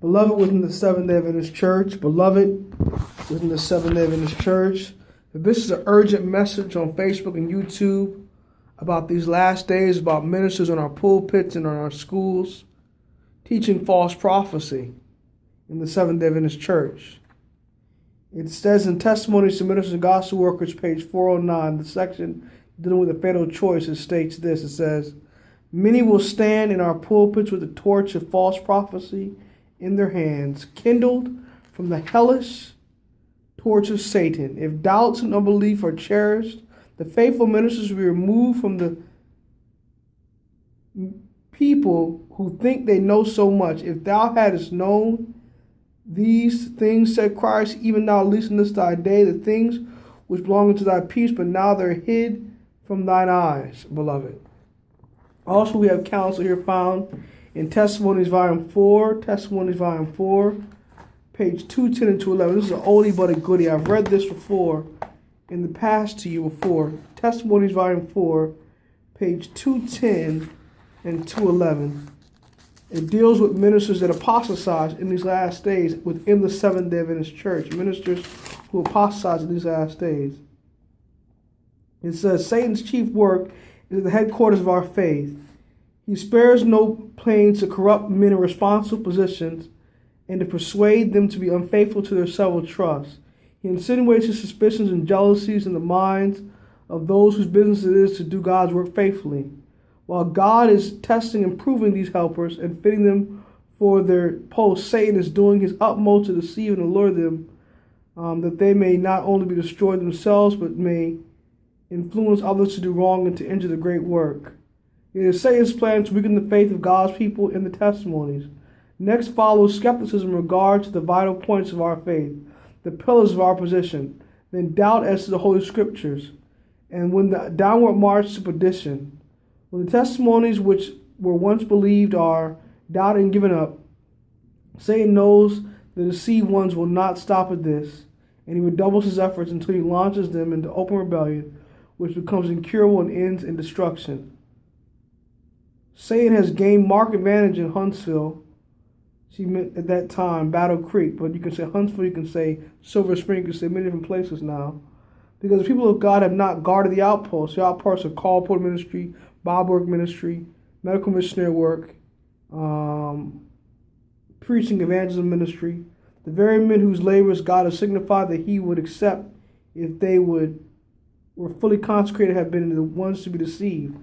Beloved within the Seventh-day Adventist Church, beloved within the Seventh-day Adventist Church, this is an urgent message on Facebook and YouTube about these last days, about ministers on our pulpits and on our schools teaching false prophecy in the Seventh-day Adventist Church. It says in Testimonies to Ministers and Gospel Workers, page 409, the section dealing with the fatal choice, it states this. It says, "Many will stand in our pulpits with the torch of false prophecy in their hands, kindled from the hellish torch of Satan. If doubts and unbelief are cherished, the faithful ministers will be removed from the people who think they know so much. If thou hadst known these things, said Christ, even thou listenest thy day, the things which belong unto thy peace, but now they're hid from thine eyes," beloved. Also, we have counsel here found in Testimonies Volume 4, page 210 and 211. This is an oldie but a goodie. I've read this before in the past to you before. Testimonies Volume 4, page 210 and 211. It deals with ministers that apostatize in these last days within the Seventh-day Adventist Church. Ministers who apostatize in these last days. It says, Satan's chief work is at the headquarters of our faith. He spares no pains to corrupt men in responsible positions and to persuade them to be unfaithful to their several trusts. He insinuates his suspicions and jealousies in the minds of those whose business it is to do God's work faithfully. While God is testing and proving these helpers and fitting them for their posts, Satan is doing his utmost to deceive and allure them, that they may not only be destroyed themselves, but may influence others to do wrong and to injure the great work. It is Satan's plan to weaken the faith of God's people in the testimonies. Next follows skepticism in regard to the vital points of our faith, the pillars of our position, then doubt as to the Holy Scriptures, and when the downward march to perdition. When the testimonies which were once believed are doubted and given up, Satan knows the deceived ones will not stop at this, and he redoubles his efforts until he launches them into open rebellion, which becomes incurable and ends in destruction. Satan has gained marked advantage in Huntsville. She meant at that time Battle Creek, but you can say Huntsville, you can say Silver Spring, you can say many different places now. Because the people of God have not guarded the outposts. The outposts are call port ministry, Bible work ministry, medical missionary work, preaching evangelism ministry. The very men whose labors God has signified that he would accept if they were fully consecrated have been the ones to be deceived,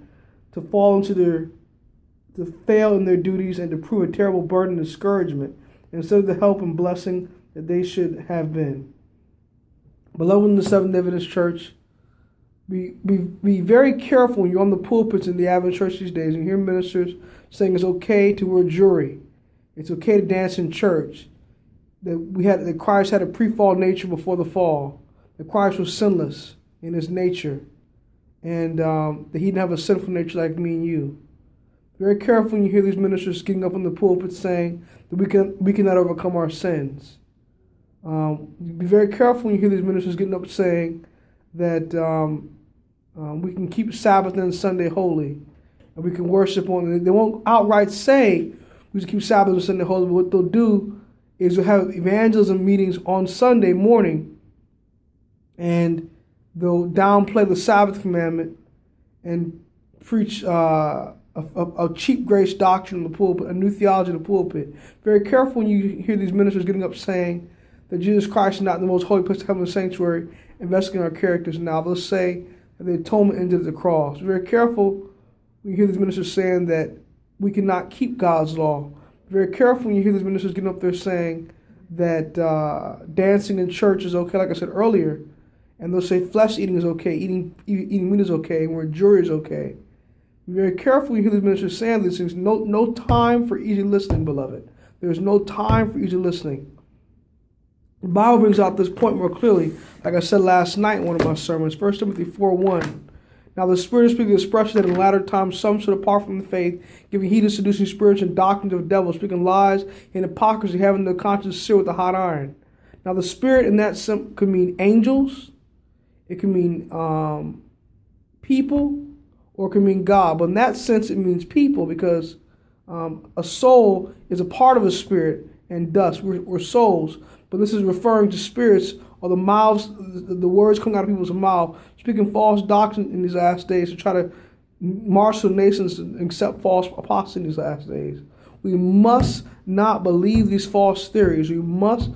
to fail in their duties and to prove a terrible burden and discouragement instead of the help and blessing that they should have been. Beloved in the Seventh-day Adventist Church, be very careful when you're on the pulpits in the Adventist Church these days and you hear ministers saying it's okay to wear jewelry, it's okay to dance in church, that Christ had a pre-fall nature before the fall, that Christ was sinless in his nature, and that he didn't have a sinful nature like me and you. Very careful when you hear these ministers getting up on the pulpit saying that we cannot overcome our sins. Be very careful when you hear these ministers getting up saying that we can keep Sabbath and Sunday holy, and we can worship on it. They won't outright say we should keep Sabbath and Sunday holy, but what they'll do is they'll have evangelism meetings on Sunday morning, and they'll downplay the Sabbath commandment and preach a cheap grace doctrine in the pulpit, a new theology in the pulpit. Very careful when you hear these ministers getting up saying that Jesus Christ is not the most holy place to heaven, the sanctuary, investigating our characters. Now they'll say that the atonement ended at the cross. Very careful when you hear these ministers saying that we cannot keep God's law. Very careful when you hear these ministers getting up there saying that dancing in church is okay, like I said earlier, and they'll say flesh eating is okay, eating meat is okay, and wearing jewelry is okay. Be very careful when you hear these ministers saying these things. No time for easy listening, beloved. There's no time for easy listening. The Bible brings out this point more clearly, like I said last night in one of my sermons, 1 Timothy 4:1. Now the Spirit is speaking the expression that in the latter times some should depart from the faith, giving heed to seducing spirits and doctrines of devils, speaking lies and hypocrisy, having their conscience seared with a hot iron. Now the Spirit in that could mean angels, it could mean people, or it can mean God. But in that sense, it means people, because a soul is a part of a spirit, and dust. We're souls, but this is referring to spirits or the mouths, the words coming out of people's mouth, speaking false doctrine in these last days to try to marshal nations and accept false apostles in these last days. We must not believe these false theories. We must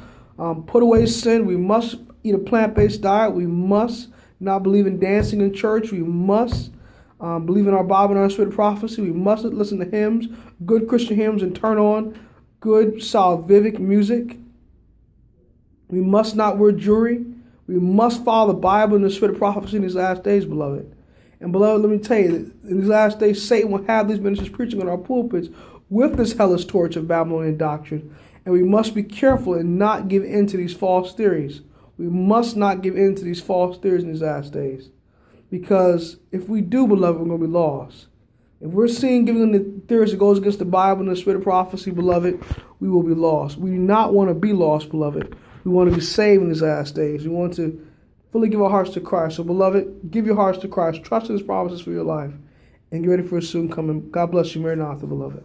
put away sin. We must eat a plant-based diet. We must not believe in dancing in church. We must believe in our Bible and our spirit of prophecy. We must listen to hymns, good Christian hymns, and turn on good salvific music. We must not wear jewelry. We must follow the Bible and the spirit of prophecy in these last days, beloved. And beloved, let me tell you, in these last days, Satan will have these ministers preaching on our pulpits with this hellish torch of Babylonian doctrine. And we must be careful and not give in to these false theories. We must not give in to these false theories in these last days. Because if we do, beloved, we're going to be lost. If we're seeing giving the theories that goes against the Bible and the spirit of prophecy, beloved, we will be lost. We do not want to be lost, beloved. We want to be saved in these last days. We want to fully give our hearts to Christ. So, beloved, give your hearts to Christ. Trust in his promises for your life. And get ready for his soon coming. God bless you. Maranatha, beloved.